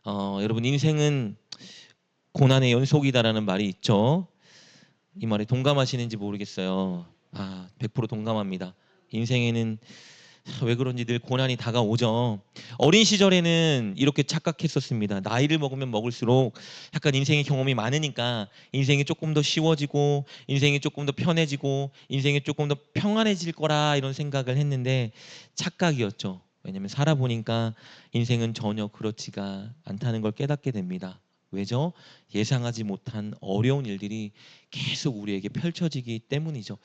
여러분 인생은 고난의 연속이다라는 말이 있죠. 이 말에 동감하시는지 모르겠어요. 100% 동감합니다. 인생에는 왜 그런지 늘 고난이 다가오죠. 어린 시절에는 이렇게 착각했었습니다. 나이를 먹으면 먹을수록 약간 인생의 경험이 많으니까 인생이 조금 더 쉬워지고 인생이 조금 더 편해지고 인생이 조금 더 평안해질 거라 이런 생각을 했는데 착각이었죠. 왜냐하면 살아보니까 인생은 전혀 그렇지가 않다는 걸 깨닫게 됩니다. 왜죠? 예상하지 못한 어려운 일들이 계속 우리에게 펼쳐지기 때문이죠.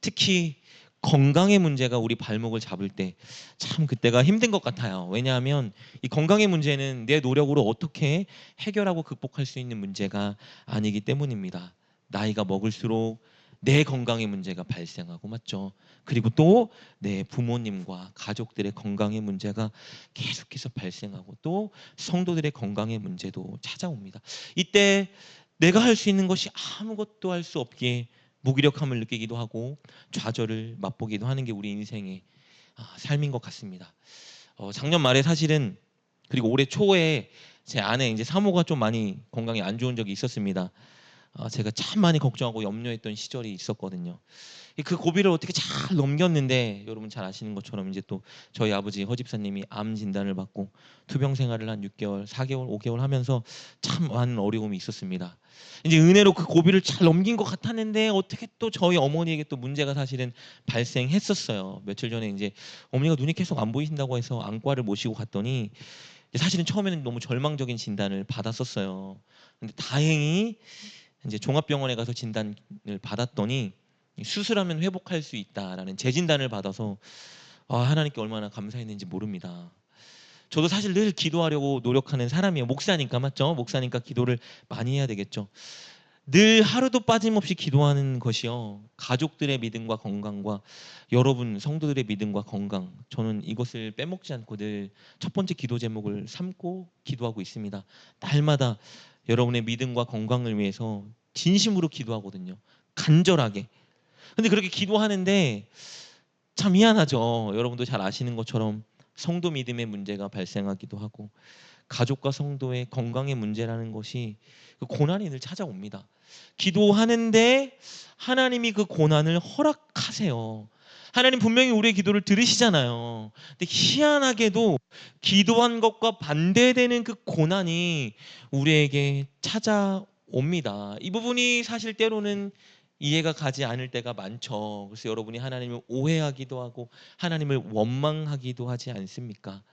특히 건강의 문제가 우리 발목을 잡을 때 참 그때가 힘든 것 같아요. 왜냐하면 이 건강의 문제는 내 노력으로 어떻게 해결하고 극복할 수 있는 문제가 아니기 때문입니다. 나이가 먹을수록 내 건강의 문제가 발생하고 맞죠. 그리고 또 내 부모님과 가족들의 건강의 문제가 계속해서 발생하고 또 성도들의 건강의 문제도 찾아옵니다. 이때 내가 할 수 있는 것이 아무것도 할 수 없기에 무기력함을 느끼기도 하고 좌절을 맛보기도 하는 게 우리 인생의 삶인 것 같습니다. 작년 말에 사실은 그리고 올해 초에 제 아내 이제 사모가 좀 많이 건강이 안 좋은 적이 있었습니다. 제가 참 많이 걱정하고 염려했던 시절이 있었거든요. 그 고비를 어떻게 잘 넘겼는데 여러분 잘 아시는 것처럼 이제 또 저희 아버지 허 집사님이 암 진단을 받고 투병 생활을 한 6개월, 4개월, 5개월 하면서 참 많은 어려움이 있었습니다. 이제 은혜로 그 고비를 잘 넘긴 것 같았는데 어떻게 또 저희 어머니에게 또 문제가 사실은 발생했었어요. 며칠 전에 이제 어머니가 눈이 계속 안 보이신다고 해서 안과를 모시고 갔더니 사실은 처음에는 너무 절망적인 진단을 받았었어요. 근데 다행히 이제 종합병원에 가서 진단을 받았더니 수술하면 회복할 수 있다라는 재진단을 받아서 하나님께 얼마나 감사했는지 모릅니다. 저도 사실 늘 기도하려고 노력하는 사람이에요. 목사니까 맞죠? 목사니까 기도를 많이 해야 되겠죠. 늘 하루도 빠짐없이 기도하는 것이요. 가족들의 믿음과 건강과 여러분 성도들의 믿음과 건강. 저는 이것을 빼먹지 않고 늘 첫 번째 기도 제목을 삼고 기도하고 있습니다. 날마다 여러분의 믿음과 건강을 위해서 진심으로 기도하거든요. 간절하게. 근데 그렇게 기도하는데 참 미안하죠. 여러분도 잘 아시는 것처럼 성도 믿음의 문제가 발생하기도 하고 가족과 성도의 건강의 문제라는 것이 그 고난이 늘 찾아옵니다. 기도하는데 하나님이 그 고난을 허락하세요. 하나님 분명히 우리의 기도를 들으시잖아요. 근데 희한하게도 기도한 것과 반대되는 그 고난이 우리에게 찾아옵니다. 이 부분이 사실 때로는 이해가 가지 않을 때가 많죠. 그래서 여러분이 하나님을 오해하기도 하고 하나님을 원망하기도 하지 않습니까?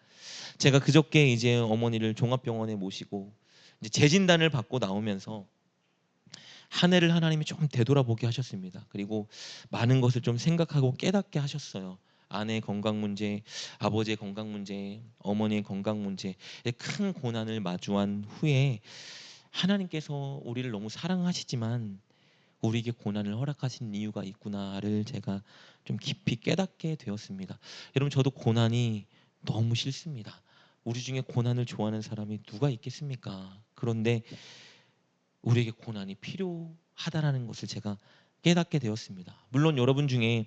제가 그저께 이제 어머니를 종합병원에 모시고 이제 재진단을 받고 나오면서 한 해를 하나님이 좀 되돌아보게 하셨습니다. 그리고 많은 것을 좀 생각하고 깨닫게 하셨어요. 아내의 건강 문제, 아버지의 건강 문제, 어머니의 건강 문제, 큰 고난을 마주한 후에 하나님께서 우리를 너무 사랑하시지만 우리에게 고난을 허락하신 이유가 있구나를 제가 좀 깊이 깨닫게 되었습니다. 여러분 저도 고난이 너무 싫습니다. 우리 중에 고난을 좋아하는 사람이 누가 있겠습니까? 그런데 우리에게 고난이 필요하다라는 것을 제가 깨닫게 되었습니다. 물론 여러분 중에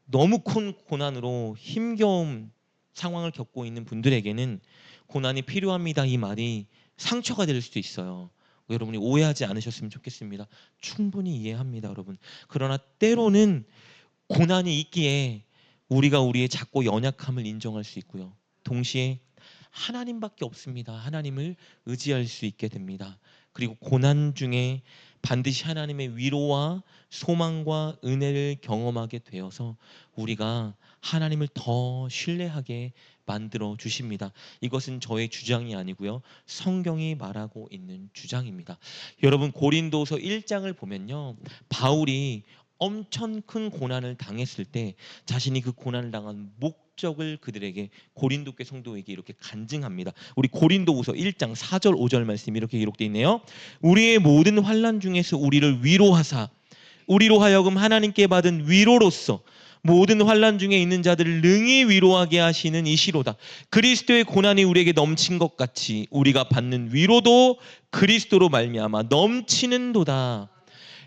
너무 큰 고난으로 힘겨운 상황을 겪고 있는 분들에게는 고난이 필요합니다 이 말이 상처가 될 수도 있어요. 여러분이 오해하지 않으셨으면 좋겠습니다. 충분히 이해합니다, 여러분. 그러나 때로는 고난이 있기에 우리가 우리의 작고 연약함을 인정할 수 있고요. 동시에 하나님밖에 없습니다. 하나님을 의지할 수 있게 됩니다. 그리고 고난 중에 반드시 하나님의 위로와 소망과 은혜를 경험하게 되어서 우리가 하나님을 더 신뢰하게 만들어 주십니다. 이것은 저의 주장이 아니고요. 성경이 말하고 있는 주장입니다. 여러분 고린도서 1장을 보면요. 바울이 엄청 큰 고난을 당했을 때 자신이 그 고난을 당한 목적을 그들에게 고린도 교 성도에게 이렇게 간증합니다. 우리 고린도후서 1장 4절 5절 말씀이 이렇게 기록되어 있네요. 우리의 모든 환난 중에서 우리를 위로하사 우리로 하여금 하나님께 받은 위로로서 모든 환난 중에 있는 자들을 능히 위로하게 하시는 이시로다. 그리스도의 고난이 우리에게 넘친 것 같이 우리가 받는 위로도 그리스도로 말미암아 넘치는도다.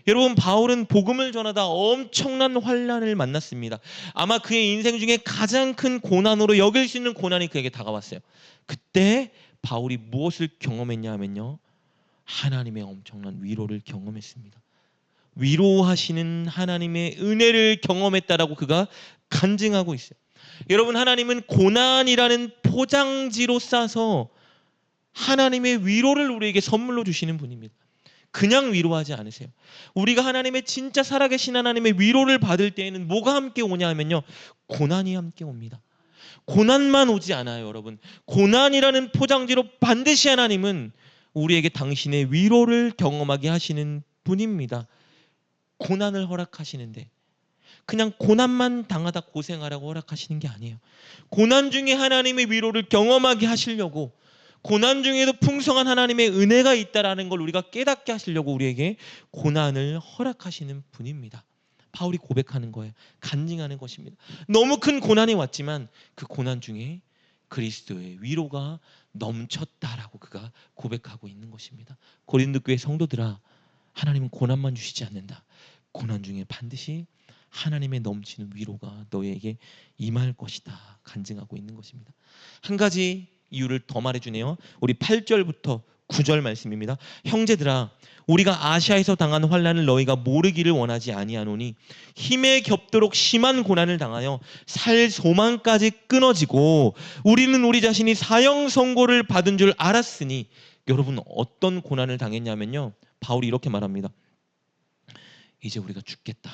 여러분, 바울은 복음을 전하다 엄청난 환난을 만났습니다. 아마 그의 인생 중에 가장 큰 고난으로 여길 수 있는 고난이 그에게 다가왔어요. 그때 바울이 무엇을 경험했냐 하면요, 하나님의 엄청난 위로를 경험했습니다. 위로하시는 하나님의 은혜를 경험했다라고 그가 간증하고 있어요. 여러분, 하나님은 고난이라는 포장지로 싸서 하나님의 위로를 우리에게 선물로 주시는 분입니다. 그냥 위로하지 않으세요. 우리가 하나님의 진짜 살아계신 하나님의 위로를 받을 때에는 뭐가 함께 오냐 하면요, 고난이 함께 옵니다. 고난만 오지 않아요, 여러분. 고난이라는 포장지로 반드시 하나님은 우리에게 당신의 위로를 경험하게 하시는 분입니다. 고난을 허락하시는데 그냥 고난만 당하다 고생하라고 허락하시는 게 아니에요. 고난 중에 하나님의 위로를 경험하게 하시려고, 고난 중에도 풍성한 하나님의 은혜가 있다라는 걸 우리가 깨닫게 하시려고 우리에게 고난을 허락하시는 분입니다. 바울이 고백하는 거예요. 간증하는 것입니다. 너무 큰 고난이 왔지만 그 고난 중에 그리스도의 위로가 넘쳤다라고 그가 고백하고 있는 것입니다. 고린도 교회 성도들아, 하나님은 고난만 주시지 않는다. 고난 중에 반드시 하나님의 넘치는 위로가 너에게 임할 것이다 간증하고 있는 것입니다. 한 가지 이유를 더 말해주네요. 우리 8절부터 9절 말씀입니다. 형제들아, 우리가 아시아에서 당한 환난을 너희가 모르기를 원하지 아니하노니 힘에 겹도록 심한 고난을 당하여 살 소망까지 끊어지고 우리는 우리 자신이 사형 선고를 받은 줄 알았으니. 여러분, 어떤 고난을 당했냐면요, 바울이 이렇게 말합니다. 이제 우리가 죽겠다.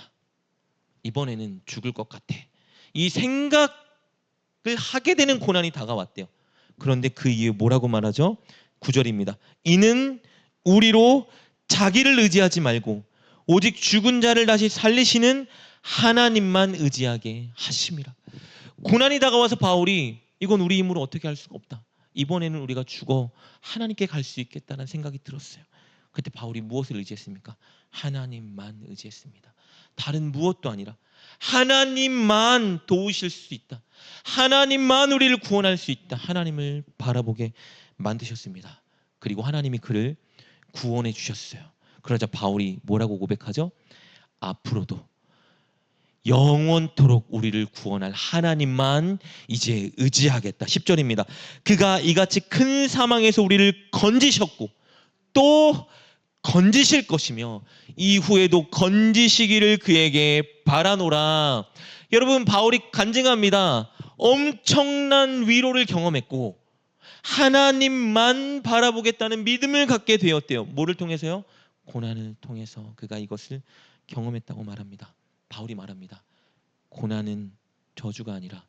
이번에는 죽을 것 같아. 이 생각을 하게 되는 고난이 다가왔대요. 그런데 그 이유 뭐라고 말하죠? 9절입니다. 이는 우리로 자기를 의지하지 말고 오직 죽은 자를 다시 살리시는 하나님만 의지하게 하심이라. 고난이 다가와서 바울이 이건 우리 힘으로 어떻게 할 수가 없다. 이번에는 우리가 죽어 하나님께 갈 수 있겠다는 생각이 들었어요. 그때 바울이 무엇을 의지했습니까? 하나님만 의지했습니다. 다른 무엇도 아니라 하나님만 도우실 수 있다. 하나님만 우리를 구원할 수 있다. 하나님을 바라보게 만드셨습니다. 그리고 하나님이 그를 구원해 주셨어요. 그러자 바울이 뭐라고 고백하죠? 앞으로도 영원토록 우리를 구원할 하나님만 이제 의지하겠다. 10절입니다. 그가 이같이 큰 사망에서 우리를 건지셨고 또 건지실 것이며 이후에도 건지시기를 그에게 바라노라. 여러분, 바울이 간증합니다. 엄청난 위로를 경험했고 하나님만 바라보겠다는 믿음을 갖게 되었대요. 뭐를 통해서요? 고난을 통해서 그가 이것을 경험했다고 말합니다. 바울이 말합니다. 고난은 저주가 아니라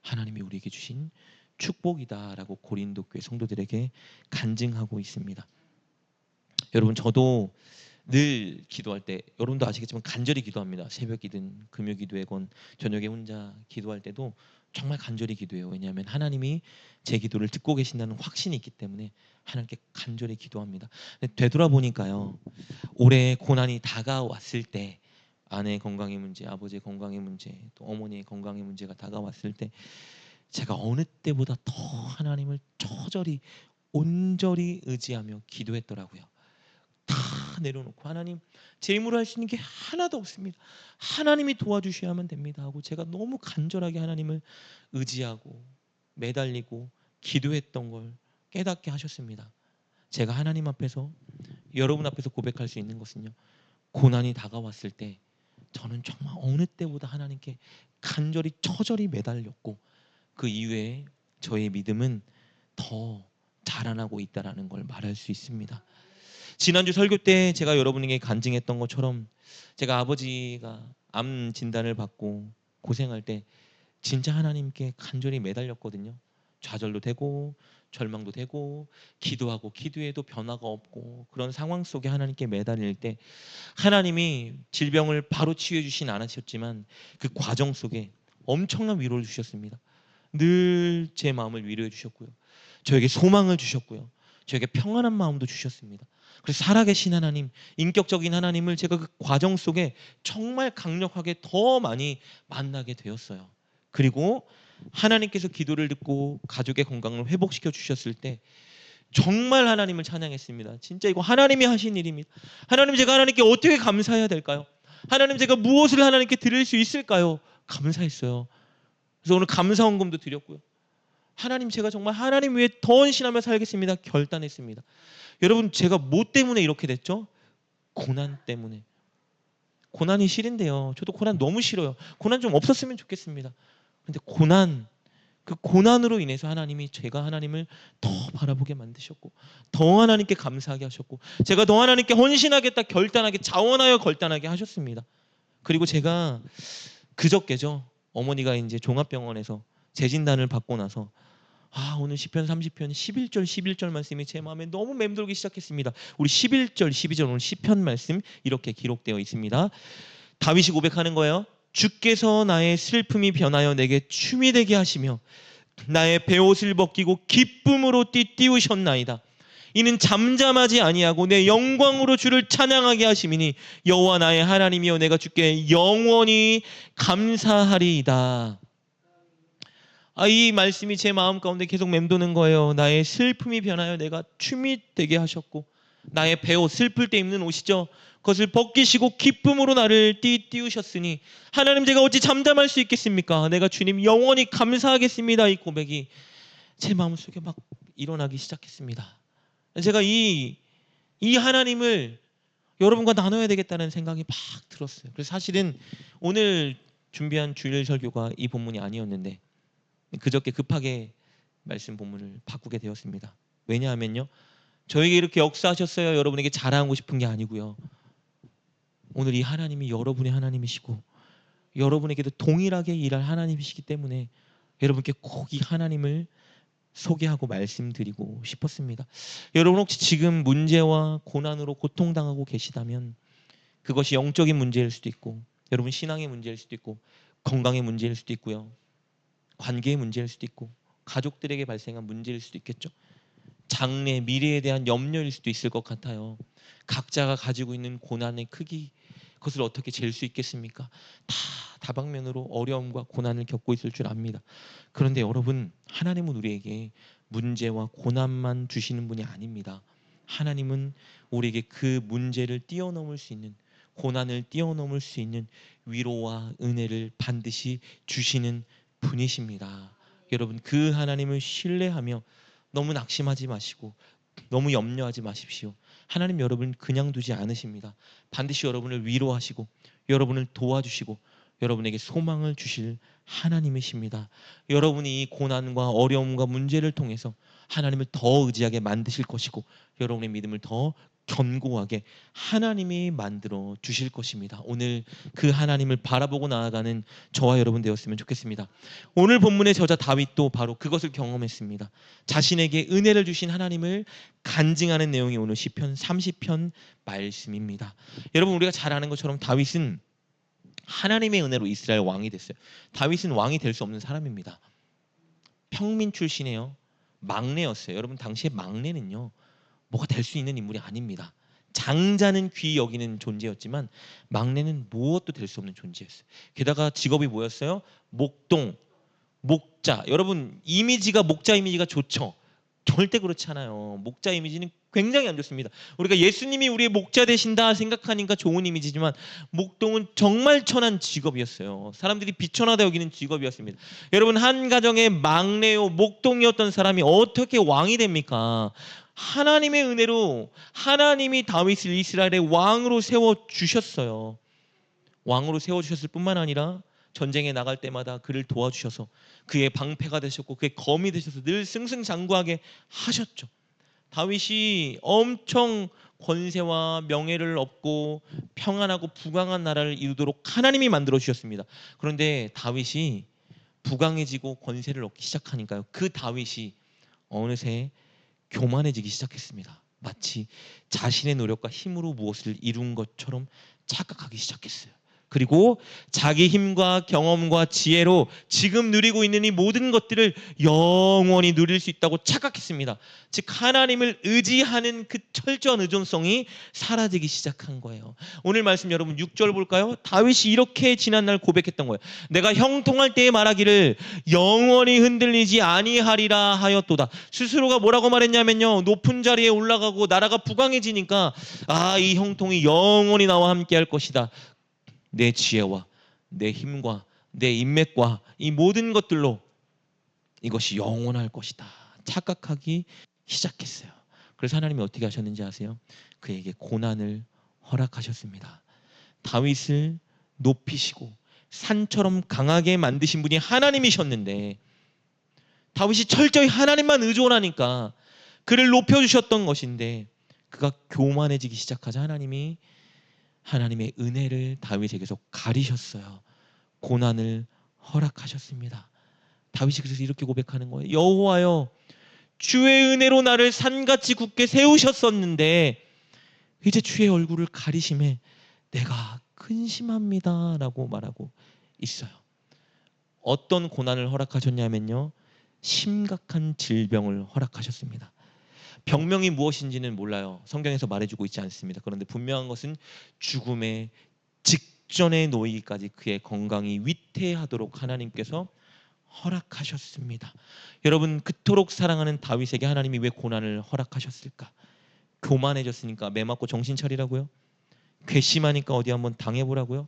하나님이 우리에게 주신 축복이다라고 고린도 교회 성도들에게 간증하고 있습니다. 여러분, 저도 늘 기도할 때, 여러분도 아시겠지만 간절히 기도합니다. 새벽이든 금요기도회건 저녁에 혼자 기도할 때도 정말 간절히 기도해요. 왜냐하면 하나님이 제 기도를 듣고 계신다는 확신이 있기 때문에 하나님께 간절히 기도합니다. 근데 되돌아보니까요, 올해 고난이 다가왔을 때, 아내의 건강의 문제, 아버지의 건강의 문제, 또 어머니의 건강의 문제가 다가왔을 때 제가 어느 때보다 더 하나님을 처절히 온절히 의지하며 기도했더라고요. 다 내려놓고 하나님, 제 힘으로 할 수 있는 게 하나도 없습니다. 하나님이 도와주셔야만 됩니다 하고 제가 너무 간절하게 하나님을 의지하고 매달리고 기도했던 걸 깨닫게 하셨습니다. 제가 하나님 앞에서, 여러분 앞에서 고백할 수 있는 것은요, 고난이 다가왔을 때 저는 정말 어느 때보다 하나님께 간절히 처절히 매달렸고 그 이후에 저의 믿음은 더 자라나고 있다는 걸 말할 수 있습니다. 지난주 설교 때 제가 여러분에게 간증했던 것처럼 제가 아버지가 암 진단을 받고 고생할 때 진짜 하나님께 간절히 매달렸거든요. 좌절도 되고 절망도 되고 기도하고 기도해도 변화가 없고 그런 상황 속에 하나님께 매달릴 때 하나님이 질병을 바로 치유해 주진 않으셨지만 그 과정 속에 엄청난 위로를 주셨습니다. 늘 제 마음을 위로해 주셨고요. 저에게 소망을 주셨고요. 저에게 평안한 마음도 주셨습니다. 그래서 살아계신 하나님, 인격적인 하나님을 제가 그 과정 속에 정말 강력하게 더 많이 만나게 되었어요. 그리고 하나님께서 기도를 듣고 가족의 건강을 회복시켜 주셨을 때 정말 하나님을 찬양했습니다. 진짜 이거 하나님이 하신 일입니다. 하나님, 제가 하나님께 어떻게 감사해야 될까요? 하나님, 제가 무엇을 하나님께 드릴 수 있을까요? 감사했어요. 그래서 오늘 감사 헌금도 드렸고요. 하나님, 제가 정말 하나님 위해 더 헌신하며 살겠습니다. 결단했습니다. 여러분, 제가 뭐 때문에 이렇게 됐죠? 고난 때문에. 고난이 싫은데요. 저도 고난 너무 싫어요. 고난 좀 없었으면 좋겠습니다. 그런데 그 고난으로 인해서 하나님이 제가 하나님을 더 바라보게 만드셨고, 더 하나님께 감사하게 하셨고, 제가 더 하나님께 헌신하겠다 결단하게, 자원하여 결단하게 하셨습니다. 그리고 제가 그저께죠, 어머니가 이제 종합병원에서 재진단을 받고 나서 오늘 시편 30편 11절 말씀이 제 마음에 너무 맴돌기 시작했습니다. 우리 11절 12절 오늘 시편 말씀 이렇게 기록되어 있습니다. 다윗이 고백하는 거예요. 주께서 나의 슬픔이 변하여 내게 춤이 되게 하시며 나의 베옷을 벗기고 기쁨으로 띠띠우셨나이다. 이는 잠잠하지 아니하고 내 영광으로 주를 찬양하게 하심이니 여호와 나의 하나님이여 내가 주께 영원히 감사하리이다. 이 말씀이 제 마음 가운데 계속 맴도는 거예요. 나의 슬픔이 변하여 내가 춤이 되게 하셨고, 나의 베옷, 슬플 때 입는 옷이죠, 그것을 벗기시고 기쁨으로 나를 띠우셨으니 하나님, 제가 어찌 잠잠할 수 있겠습니까? 내가 주님 영원히 감사하겠습니다. 이 고백이 제 마음속에 막 일어나기 시작했습니다. 제가 이 하나님을 여러분과 나눠야 되겠다는 생각이 막 들었어요. 그래서 사실은 오늘 준비한 주일 설교가 이 본문이 아니었는데 그저께 급하게 말씀 본문을 바꾸게 되었습니다. 왜냐하면요, 저에게 이렇게 역사하셨어요, 여러분에게 자랑하고 싶은 게 아니고요, 오늘 이 하나님이 여러분의 하나님이시고 여러분에게도 동일하게 일할 하나님이시기 때문에 여러분께 꼭 이 하나님을 소개하고 말씀드리고 싶었습니다. 여러분, 혹시 지금 문제와 고난으로 고통당하고 계시다면 그것이 영적인 문제일 수도 있고, 여러분 신앙의 문제일 수도 있고, 건강의 문제일 수도 있고요, 관계의 문제일 수도 있고, 가족들에게 발생한 문제일 수도 있겠죠. 장래, 미래에 대한 염려일 수도 있을 것 같아요. 각자가 가지고 있는 고난의 크기, 그것을 어떻게 잴 수 있겠습니까? 다 다방면으로 어려움과 고난을 겪고 있을 줄 압니다. 그런데 여러분, 하나님은 우리에게 문제와 고난만 주시는 분이 아닙니다. 하나님은 우리에게 그 문제를 뛰어넘을 수 있는, 고난을 뛰어넘을 수 있는 위로와 은혜를 반드시 주시는 분이십니다. 여러분, 그 하나님을 신뢰하며 너무 낙심하지 마시고 너무 염려하지 마십시오. 하나님 여러분을 그냥 두지 않으십니다. 반드시 여러분을 위로하시고 여러분을 도와주시고 여러분에게 소망을 주실 하나님이십니다. 여러분이 이 고난과 어려움과 문제를 통해서 하나님을 더 의지하게 만드실 것이고 여러분의 믿음을 더 견고하게 하나님이 만들어 주실 것입니다. 오늘 그 하나님을 바라보고 나아가는 저와 여러분 되었으면 좋겠습니다. 오늘 본문의 저자 다윗도 바로 그것을 경험했습니다. 자신에게 은혜를 주신 하나님을 간증하는 내용이 오늘 시편 30편 말씀입니다. 여러분, 우리가 잘 아는 것처럼 다윗은 하나님의 은혜로 이스라엘 왕이 됐어요. 다윗은 왕이 될 수 없는 사람입니다. 평민 출신이에요. 막내였어요. 여러분, 당시에 막내는요, 뭐가 될 수 있는 인물이 아닙니다. 장자는 귀히 여기는 존재였지만 막내는 무엇도 될 수 없는 존재였어요. 게다가 직업이 뭐였어요? 목동, 목자. 여러분, 이미지가, 목자 이미지가 좋죠? 절대 그렇지 않아요. 목자 이미지는 굉장히 안 좋습니다. 우리가 예수님이 우리의 목자 되신다 생각하니까 좋은 이미지지만 목동은 정말 천한 직업이었어요. 사람들이 비천하다 여기는 직업이었습니다. 여러분, 한 가정의 막내요 목동이었던 사람이 어떻게 왕이 됩니까? 하나님의 은혜로 하나님이 다윗을 이스라엘의 왕으로 세워주셨어요. 왕으로 세워주셨을 뿐만 아니라 전쟁에 나갈 때마다 그를 도와주셔서 그의 방패가 되셨고 그의 검이 되셔서 늘 승승장구하게 하셨죠. 다윗이 엄청 권세와 명예를 얻고 평안하고 부강한 나라를 이루도록 하나님이 만들어 주셨습니다. 그런데 다윗이 부강해지고 권세를 얻기 시작하니까요, 그 다윗이 어느새 교만해지기 시작했습니다. 마치 자신의 노력과 힘으로 무엇을 이룬 것처럼 착각하기 시작했어요. 그리고 자기 힘과 경험과 지혜로 지금 누리고 있는 이 모든 것들을 영원히 누릴 수 있다고 착각했습니다. 즉 하나님을 의지하는 그 철저한 의존성이 사라지기 시작한 거예요. 오늘 말씀 여러분 6절 볼까요? 다윗이 이렇게 지난날 고백했던 거예요. 내가 형통할 때에 말하기를 영원히 흔들리지 아니하리라 하였도다. 스스로가 뭐라고 말했냐면요, 높은 자리에 올라가고 나라가 부강해지니까 이 형통이 영원히 나와 함께 할 것이다. 내 지혜와 내 힘과 내 인맥과 이 모든 것들로 이것이 영원할 것이다 착각하기 시작했어요. 그래서 하나님이 어떻게 하셨는지 아세요? 그에게 고난을 허락하셨습니다. 다윗을 높이시고 산처럼 강하게 만드신 분이 하나님이셨는데 다윗이 철저히 하나님만 의존하니까 그를 높여주셨던 것인데 그가 교만해지기 시작하자 하나님의 은혜를 다윗에게서 가리셨어요. 고난을 허락하셨습니다. 다윗이 그래서 이렇게 고백하는 거예요. 여호와여, 주의 은혜로 나를 산같이 굳게 세우셨었는데 이제 주의 얼굴을 가리심에 내가 근심합니다 라고 말하고 있어요. 어떤 고난을 허락하셨냐면요, 심각한 질병을 허락하셨습니다. 병명이 무엇인지는 몰라요. 성경에서 말해주고 있지 않습니다. 그런데 분명한 것은 죽음의 직전에 놓이기까지 그의 건강이 위태하도록 하나님께서 허락하셨습니다. 여러분, 그토록 사랑하는 다윗에게 하나님이 왜 고난을 허락하셨을까? 교만해졌으니까 매 맞고 정신 차리라고요? 괘씸하니까 어디 한번 당해보라고요?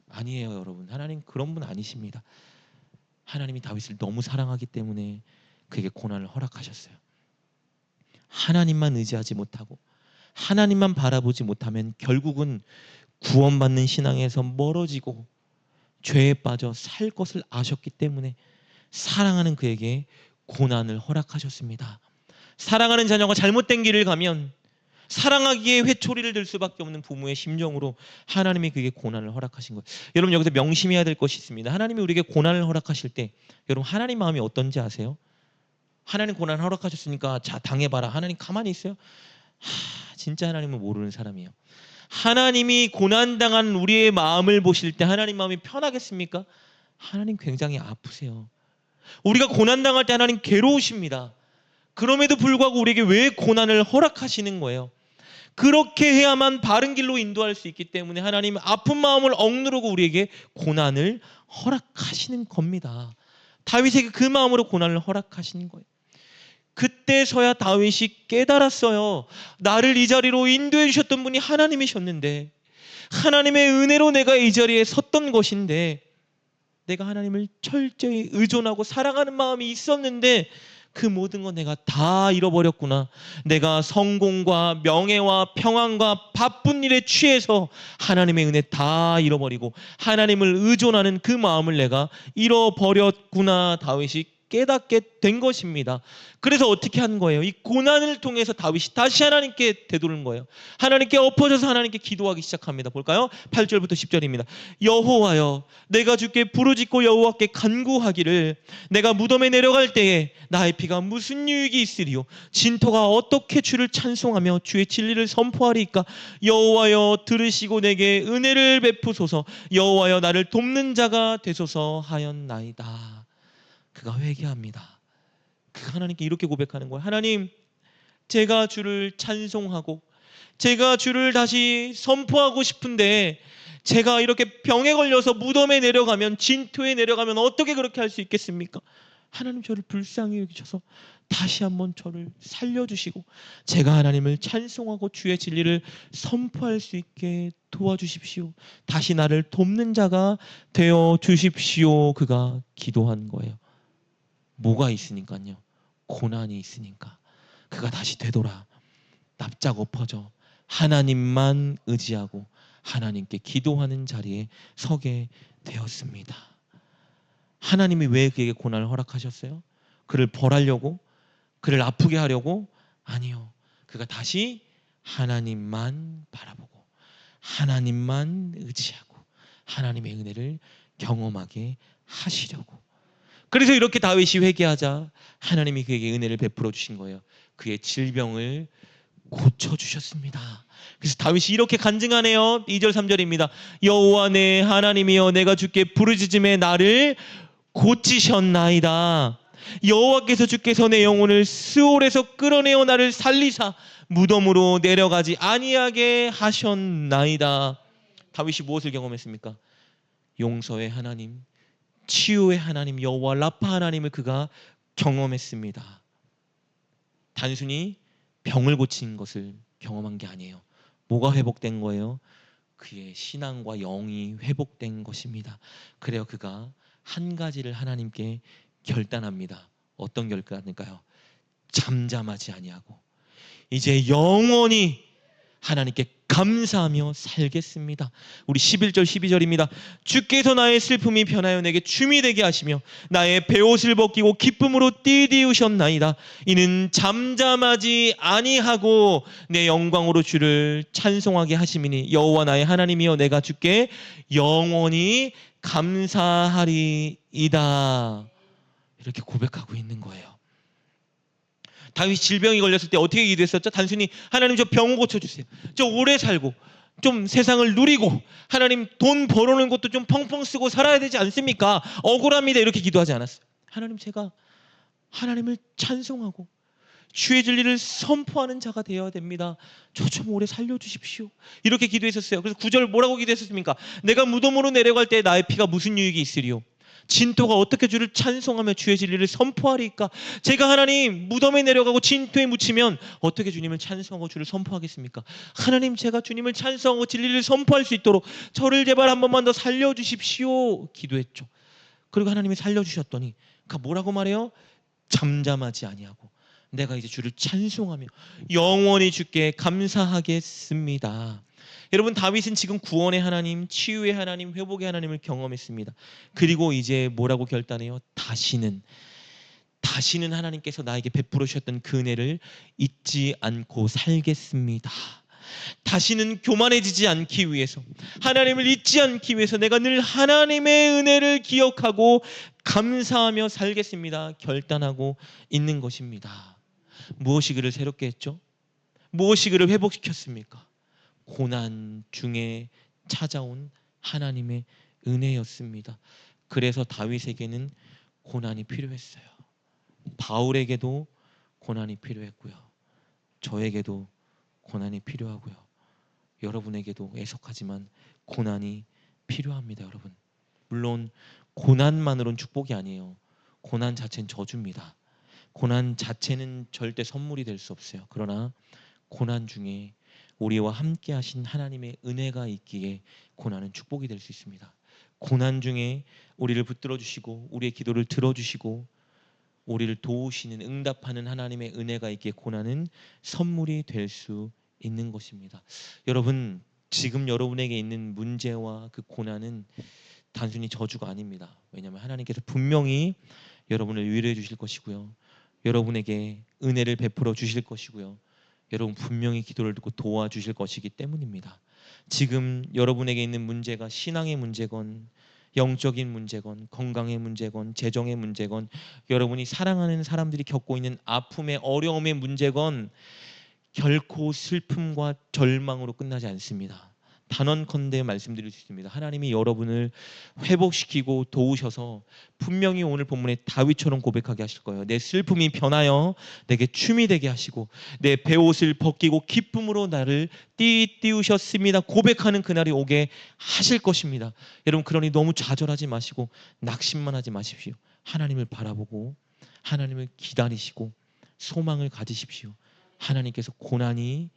아니에요, 여러분. 하나님 그런 분 아니십니다. 하나님이 다윗을 너무 사랑하기 때문에 그에게 고난을 허락하셨어요. 하나님만 의지하지 못하고 하나님만 바라보지 못하면 결국은 구원받는 신앙에서 멀어지고 죄에 빠져 살 것을 아셨기 때문에 사랑하는 그에게 고난을 허락하셨습니다. 사랑하는 자녀가 잘못된 길을 가면 사랑하기에 회초리를 들 수밖에 없는 부모의 심정으로 하나님이 그에게 고난을 허락하신 거예요. 여러분, 여기서 명심해야 될 것이 있습니다. 하나님이 우리에게 고난을 허락하실 때 여러분, 하나님 마음이 어떤지 아세요? 하나님 고난 허락하셨으니까 자 당해봐라. 하나님 가만히 있어요? 진짜 하나님은 모르는 사람이에요. 하나님이 고난당한 우리의 마음을 보실 때 하나님 마음이 편하겠습니까? 하나님 굉장히 아프세요. 우리가 고난당할 때 하나님 괴로우십니다. 그럼에도 불구하고 우리에게 왜 고난을 허락하시는 거예요? 그렇게 해야만 바른 길로 인도할 수 있기 때문에 하나님 아픈 마음을 억누르고 우리에게 고난을 허락하시는 겁니다. 다윗에게 그 마음으로 고난을 허락하시는 거예요. 그때서야 다윗이 깨달았어요. 나를 이 자리로 인도해 주셨던 분이 하나님이셨는데, 하나님의 은혜로 내가 이 자리에 섰던 것인데, 내가 하나님을 철저히 의존하고 사랑하는 마음이 있었는데 그 모든 건 내가 다 잃어버렸구나. 내가 성공과 명예와 평안과 바쁜 일에 취해서 하나님의 은혜 다 잃어버리고 하나님을 의존하는 그 마음을 내가 잃어버렸구나. 다윗이 깨닫게 된 것입니다. 그래서 어떻게 한 거예요? 이 고난을 통해서 다윗이 다시 하나님께 되돌린 거예요. 하나님께 엎어져서 하나님께 기도하기 시작합니다. 볼까요? 8절부터 10절입니다. 여호와여, 내가 주께 부르짖고 여호와께 간구하기를 내가 무덤에 내려갈 때에 나의 피가 무슨 유익이 있으리요? 진토가 어떻게 주를 찬송하며 주의 진리를 선포하리이까? 여호와여, 들으시고 내게 은혜를 베푸소서. 여호와여, 나를 돕는 자가 되소서 하였나이다. 그가 회개합니다. 그가 하나님께 이렇게 고백하는 거예요. 하나님, 제가 주를 찬송하고 제가 주를 다시 선포하고 싶은데 제가 이렇게 병에 걸려서 무덤에 내려가면, 진토에 내려가면 어떻게 그렇게 할 수 있겠습니까? 하나님, 저를 불쌍히 여기셔서 다시 한번 저를 살려주시고 제가 하나님을 찬송하고 주의 진리를 선포할 수 있게 도와주십시오. 다시 나를 돕는 자가 되어 주십시오. 그가 기도한 거예요. 뭐가 있으니까요? 고난이 있으니까. 그가 다시 되돌아 납작 엎어져 하나님만 의지하고 하나님께 기도하는 자리에 서게 되었습니다. 하나님이 왜 그에게 고난을 허락하셨어요? 그를 벌하려고? 그를 아프게 하려고? 아니요. 그가 다시 하나님만 바라보고 하나님만 의지하고 하나님의 은혜를 경험하게 하시려고. 그래서 이렇게 다윗이 회개하자 하나님이 그에게 은혜를 베풀어 주신 거예요. 그의 질병을 고쳐주셨습니다. 그래서 다윗이 이렇게 간증하네요. 2절 3절입니다. 여호와 내 하나님이여 내가 주께 부르짖음에 나를 고치셨나이다. 여호와께서 주께서 내 영혼을 스올에서 끌어내어 나를 살리사 무덤으로 내려가지 아니하게 하셨나이다. 다윗이 무엇을 경험했습니까? 용서의 하나님, 치유의 하나님, 여호와 라파 하나님을 그가 경험했습니다. 단순히 병을 고친 것을 경험한 게 아니에요. 뭐가 회복된 거예요? 그의 신앙과 영이 회복된 것입니다. 그래요, 그가 한 가지를 하나님께 결단합니다. 어떤 결단일까요? 잠잠하지 아니하고 이제 영원히 하나님께 감사하며 살겠습니다. 우리 11절 12절입니다. 주께서 나의 슬픔이 편하여 내게 춤이 되게 하시며 나의 베옷을 벗기고 기쁨으로 띠띠우셨나이다. 이는 잠잠하지 아니하고 내 영광으로 주를 찬송하게 하심이니 여호와 나의 하나님이여 내가 주께 영원히 감사하리이다. 이렇게 고백하고 있는 거예요. 다윗이 질병이 걸렸을 때 어떻게 기도했었죠? 단순히 하나님 저 병 고쳐주세요. 저 오래 살고 좀 세상을 누리고 하나님 돈 벌어오는 것도 좀 펑펑 쓰고 살아야 되지 않습니까? 억울합니다. 이렇게 기도하지 않았어요. 하나님 제가 하나님을 찬송하고 주의 진리를 선포하는 자가 되어야 됩니다. 저 좀 오래 살려주십시오. 이렇게 기도했었어요. 그래서 9절 뭐라고 기도했었습니까? 내가 무덤으로 내려갈 때 나의 피가 무슨 유익이 있으리요? 진토가 어떻게 주를 찬송하며 주의 진리를 선포하리까? 제가 하나님 무덤에 내려가고 진토에 묻히면 어떻게 주님을 찬송하고 주를 선포하겠습니까? 하나님 제가 주님을 찬송하고 진리를 선포할 수 있도록 저를 제발 한 번만 더 살려주십시오. 기도했죠. 그리고 하나님이 살려주셨더니 그가 뭐라고 말해요? 잠잠하지 아니하고 내가 이제 주를 찬송하며 영원히 주께 감사하겠습니다. 여러분 다윗은 지금 구원의 하나님, 치유의 하나님, 회복의 하나님을 경험했습니다. 그리고 이제 뭐라고 결단해요? 다시는 하나님께서 나에게 베풀어 주셨던 그 은혜를 잊지 않고 살겠습니다. 다시는 교만해지지 않기 위해서, 하나님을 잊지 않기 위해서 내가 늘 하나님의 은혜를 기억하고 감사하며 살겠습니다. 결단하고 있는 것입니다. 무엇이 그를 새롭게 했죠? 무엇이 그를 회복시켰습니까? 고난 중에 찾아온 하나님의 은혜였습니다. 그래서 다윗에게는 고난이 필요했어요. 바울에게도 고난이 필요했고요. 저에게도 고난이 필요하고요. 여러분에게도 애석하지만 고난이 필요합니다. 여러분. 물론 고난만으로는 축복이 아니에요. 고난 자체는 저주입니다. 고난 자체는 절대 선물이 될 수 없어요. 그러나 고난 중에 우리와 함께 하신 하나님의 은혜가 있기에 고난은 축복이 될 수 있습니다. 고난 중에 우리를 붙들어 주시고 우리의 기도를 들어주시고 우리를 도우시는 응답하는 하나님의 은혜가 있기에 고난은 선물이 될 수 있는 것입니다. 여러분 지금 여러분에게 있는 문제와 그 고난은 단순히 저주가 아닙니다. 왜냐하면 하나님께서 분명히 여러분을 위로해 주실 것이고요. 여러분에게 은혜를 베풀어 주실 것이고요. 여러분 분명히 기도를 듣고 도와주실 것이기 때문입니다. 지금 여러분에게 있는 문제가 신앙의 문제건 영적인 문제건 건강의 문제건 재정의 문제건 여러분이 사랑하는 사람들이 겪고 있는 아픔의 어려움의 문제건 결코 슬픔과 절망으로 끝나지 않습니다. 단언컨대 말씀드릴 수 있습니다. 하나님이 여러분을 회복시키고 도우셔서 분명히 오늘 본문에 다윗처럼 고백하게 하실 거예요. 내 슬픔이 변하여 내게 춤이 되게 하시고 내 베옷을 벗기고 기쁨으로 나를 띠띠우셨습니다. 고백하는 그날이 오게 하실 것입니다. 여러분 그러니 너무 좌절하지 마시고 낙심만 하지 마십시오. 하나님을 바라보고 하나님을 기다리시고 소망을 가지십시오. 하나님께서 고난이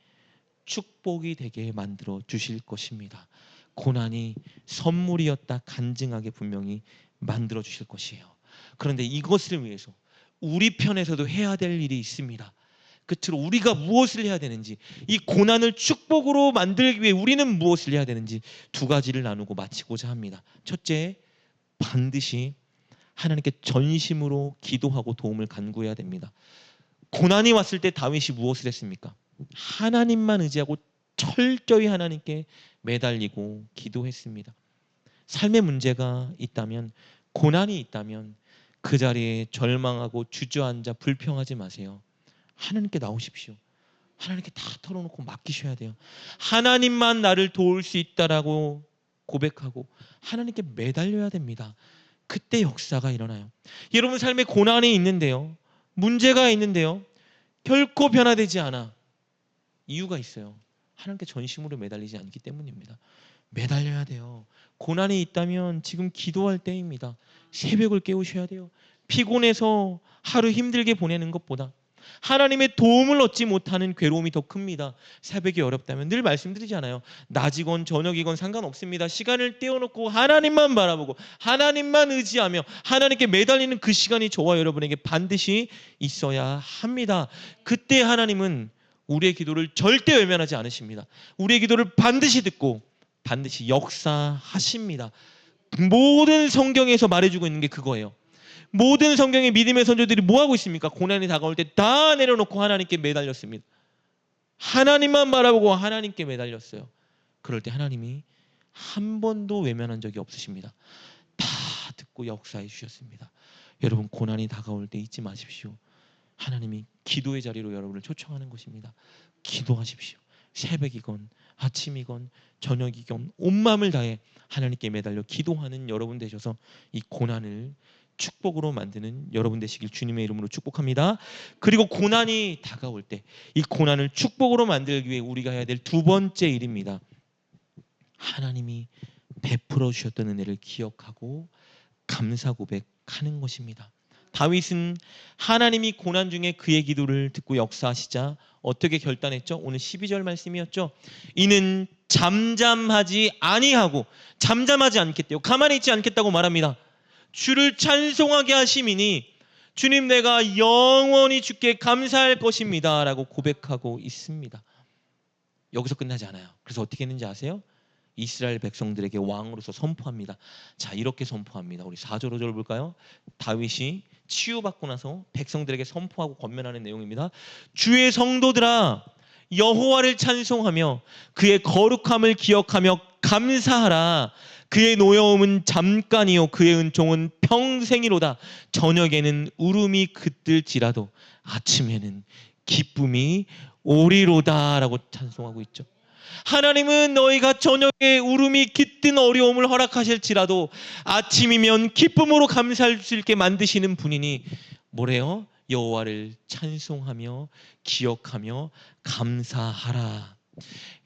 축복이 되게 만들어 주실 것입니다. 고난이 선물이었다 간증하게 분명히 만들어 주실 것이에요. 그런데 이것을 위해서 우리 편에서도 해야 될 일이 있습니다. 끝으로 우리가 무엇을 해야 되는지, 이 고난을 축복으로 만들기 위해 우리는 무엇을 해야 되는지 두 가지를 나누고 마치고자 합니다. 첫째, 반드시 하나님께 전심으로 기도하고 도움을 간구해야 됩니다. 고난이 왔을 때 다윗이 무엇을 했습니까? 하나님만 의지하고 철저히 하나님께 매달리고 기도했습니다. 삶의 문제가 있다면, 고난이 있다면 그 자리에 절망하고 주저앉아 불평하지 마세요. 하나님께 나오십시오. 하나님께 다 털어놓고 맡기셔야 돼요. 하나님만 나를 도울 수 있다라고 고백하고 하나님께 매달려야 됩니다. 그때 역사가 일어나요. 여러분 삶에 고난이 있는데요, 문제가 있는데요, 결코 변화되지 않아. 이유가 있어요. 하나님께 전심으로 매달리지 않기 때문입니다. 매달려야 돼요. 고난이 있다면 지금 기도할 때입니다. 새벽을 깨우셔야 돼요. 피곤해서 하루 힘들게 보내는 것보다 하나님의 도움을 얻지 못하는 괴로움이 더 큽니다. 새벽이 어렵다면 늘 말씀드리잖아요. 낮이건 저녁이건 상관없습니다. 시간을 떼어놓고 하나님만 바라보고 하나님만 의지하며 하나님께 매달리는 그 시간이 저와 여러분에게 반드시 있어야 합니다. 그때 하나님은 우리의 기도를 절대 외면하지 않으십니다. 우리의 기도를 반드시 듣고 반드시 역사하십니다. 모든 성경에서 말해주고 있는 게 그거예요. 모든 성경의 믿음의 선조들이 뭐하고 있습니까? 고난이 다가올 때 다 내려놓고 하나님께 매달렸습니다. 하나님만 바라보고 하나님께 매달렸어요. 그럴 때 하나님이 한 번도 외면한 적이 없으십니다. 다 듣고 역사해 주셨습니다. 여러분 고난이 다가올 때 잊지 마십시오. 하나님이 기도의 자리로 여러분을 초청하는 것입니다. 기도하십시오. 새벽이건 아침이건 저녁이건 온 마음을 다해 하나님께 매달려 기도하는 여러분 되셔서 이 고난을 축복으로 만드는 여러분 되시길 주님의 이름으로 축복합니다. 그리고 고난이 다가올 때 이 고난을 축복으로 만들기 위해 우리가 해야 될 두 번째 일입니다. 하나님이 베풀어 주셨던 은혜를 기억하고 감사 고백하는 것입니다. 다윗은 하나님이 고난 중에 그의 기도를 듣고 역사하시자 어떻게 결단했죠? 오늘 12절 말씀이었죠. 이는 잠잠하지 아니하고 잠잠하지 않겠대요. 가만히 있지 않겠다고 말합니다. 주를 찬송하게 하심이니 주님 내가 영원히 주께 감사할 것입니다 라고 고백하고 있습니다. 여기서 끝나지 않아요. 그래서 어떻게 했는지 아세요? 이스라엘 백성들에게 왕으로서 선포합니다. 자, 이렇게 선포합니다. 우리 4절 5절 볼까요? 다윗이 치유받고 나서 백성들에게 선포하고 권면하는 내용입니다. 주의 성도들아 여호와를 찬송하며 그의 거룩함을 기억하며 감사하라. 그의 노여움은 잠깐이요 그의 은총은 평생이로다. 저녁에는 울음이 깃들지라도 아침에는 기쁨이 오리로다 라고 찬송하고 있죠. 하나님은 너희가 저녁에 울음이 깃든 어려움을 허락하실지라도 아침이면 기쁨으로 감사할 수 있게 만드시는 분이니 뭐래요? 여호와를 찬송하며 기억하며 감사하라.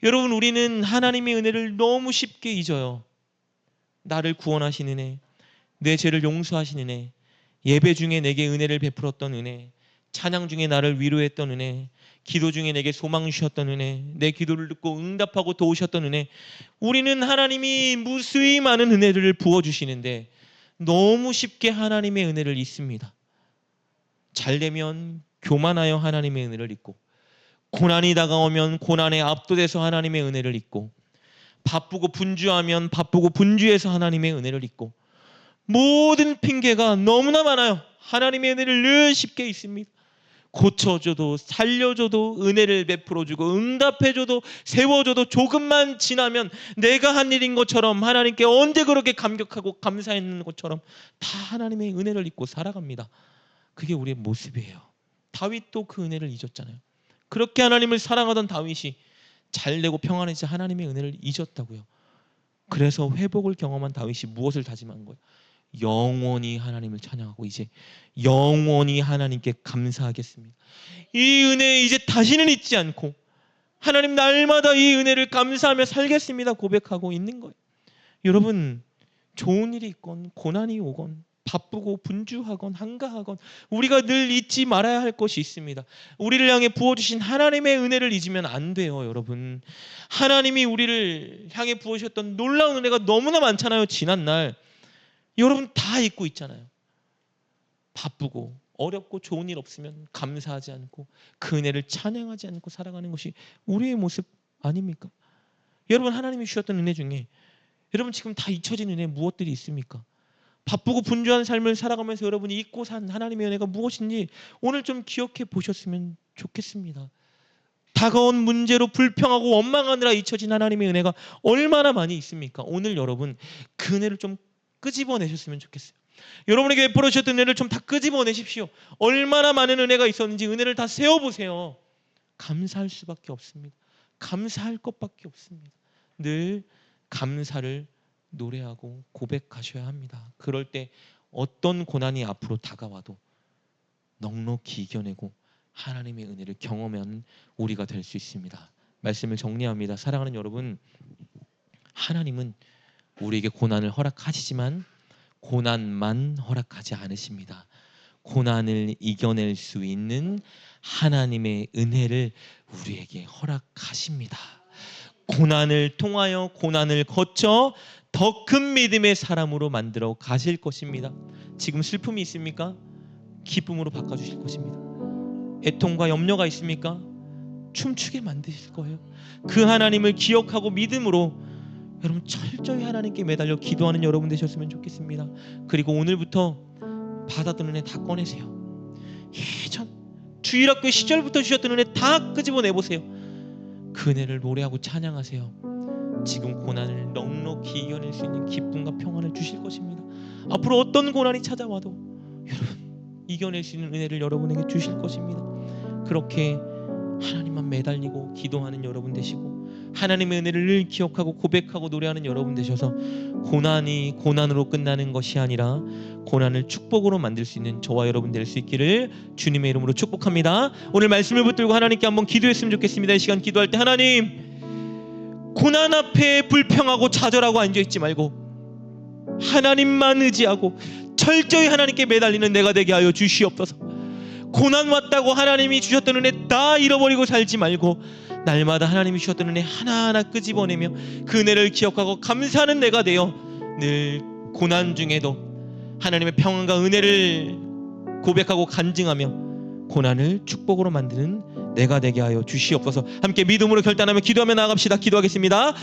여러분 우리는 하나님의 은혜를 너무 쉽게 잊어요. 나를 구원하신 은혜, 내 죄를 용서하신 은혜, 예배 중에 내게 은혜를 베풀었던 은혜, 찬양 중에 나를 위로했던 은혜, 기도 중에 내게 소망 주셨던 은혜, 내 기도를 듣고 응답하고 도우셨던 은혜. 우리는 하나님이 무수히 많은 은혜를 부어주시는데 너무 쉽게 하나님의 은혜를 잊습니다. 잘되면 교만하여 하나님의 은혜를 잊고, 고난이 다가오면 고난에 압도돼서 하나님의 은혜를 잊고, 바쁘고 분주하면 바쁘고 분주해서 하나님의 은혜를 잊고, 모든 핑계가 너무나 많아요. 하나님의 은혜를 늘 쉽게 잊습니다. 고쳐줘도 살려줘도 은혜를 베풀어주고 응답해줘도 세워줘도 조금만 지나면 내가 한 일인 것처럼 하나님께 언제 그렇게 감격하고 감사했는 것처럼 다 하나님의 은혜를 잊고 살아갑니다. 그게 우리의 모습이에요. 다윗도 그 은혜를 잊었잖아요. 그렇게 하나님을 사랑하던 다윗이 잘되고 평안해지 하나님의 은혜를 잊었다고요. 그래서 회복을 경험한 다윗이 무엇을 다짐한 거예요? 영원히 하나님을 찬양하고 이제 영원히 하나님께 감사하겠습니다. 이 은혜 이제 다시는 잊지 않고 하나님 날마다 이 은혜를 감사하며 살겠습니다 고백하고 있는 거예요. 여러분 좋은 일이 있건 고난이 오건 바쁘고 분주하건 한가하건 우리가 늘 잊지 말아야 할 것이 있습니다. 우리를 향해 부어주신 하나님의 은혜를 잊으면 안 돼요. 여러분 하나님이 우리를 향해 부어주셨던 놀라운 은혜가 너무나 많잖아요. 지난날 여러분 다 잊고 있잖아요. 바쁘고 어렵고 좋은 일 없으면 감사하지 않고 그 은혜를 찬양하지 않고 살아가는 것이 우리의 모습 아닙니까? 여러분 하나님이 주셨던 은혜 중에 여러분 지금 다 잊혀진 은혜 무엇들이 있습니까? 바쁘고 분주한 삶을 살아가면서 여러분이 잊고 산 하나님의 은혜가 무엇인지 오늘 좀 기억해 보셨으면 좋겠습니다. 다가온 문제로 불평하고 원망하느라 잊혀진 하나님의 은혜가 얼마나 많이 있습니까? 오늘 여러분 그 은혜를 좀 끄집어내셨으면 좋겠어요. 여러분에게 베풀어 주셨던 은혜를 좀 다 끄집어내십시오. 얼마나 많은 은혜가 있었는지 은혜를 다 세어보세요. 감사할 수밖에 없습니다. 감사할 것밖에 없습니다. 늘 감사를 노래하고 고백하셔야 합니다. 그럴 때 어떤 고난이 앞으로 다가와도 넉넉히 이겨내고 하나님의 은혜를 경험하는 우리가 될 수 있습니다. 말씀을 정리합니다. 사랑하는 여러분, 하나님은 우리에게 고난을 허락하시지만 고난만 허락하지 않으십니다. 고난을 이겨낼 수 있는 하나님의 은혜를 우리에게 허락하십니다. 고난을 통하여 고난을 거쳐 더 큰 믿음의 사람으로 만들어 가실 것입니다. 지금 슬픔이 있습니까? 기쁨으로 바꿔주실 것입니다. 애통과 염려가 있습니까? 춤추게 만드실 거예요. 그 하나님을 기억하고 믿음으로 여러분 철저히 하나님께 매달려 기도하는 여러분 되셨으면 좋겠습니다. 그리고 오늘부터 받았던 은혜 다 꺼내세요. 예전 주일학교 시절부터 주셨던 은혜 다 끄집어내보세요. 그 은혜를 노래하고 찬양하세요. 지금 고난을 넉넉히 이겨낼 수 있는 기쁨과 평안을 주실 것입니다. 앞으로 어떤 고난이 찾아와도 여러분 이겨낼 수 있는 은혜를 여러분에게 주실 것입니다. 그렇게 하나님만 매달리고 기도하는 여러분 되시고 하나님의 은혜를 늘 기억하고 고백하고 노래하는 여러분 되셔서 고난이 고난으로 끝나는 것이 아니라 고난을 축복으로 만들 수 있는 저와 여러분 될 수 있기를 주님의 이름으로 축복합니다. 오늘 말씀을 붙들고 하나님께 한번 기도했으면 좋겠습니다. 이 시간 기도할 때 하나님, 고난 앞에 불평하고 좌절하고 앉아있지 말고 하나님만 의지하고 철저히 하나님께 매달리는 내가 되게 하여 주시옵소서. 고난 왔다고 하나님이 주셨던 은혜 다 잃어버리고 살지 말고 날마다 하나님이 주셨던 은혜 하나하나 끄집어내며 그 은혜를 기억하고 감사하는 내가 되어 늘 고난 중에도 하나님의 평안과 은혜를 고백하고 간증하며 고난을 축복으로 만드는 내가 되게 하여 주시옵소서. 함께 믿음으로 결단하며 기도하며 나아갑시다. 기도하겠습니다.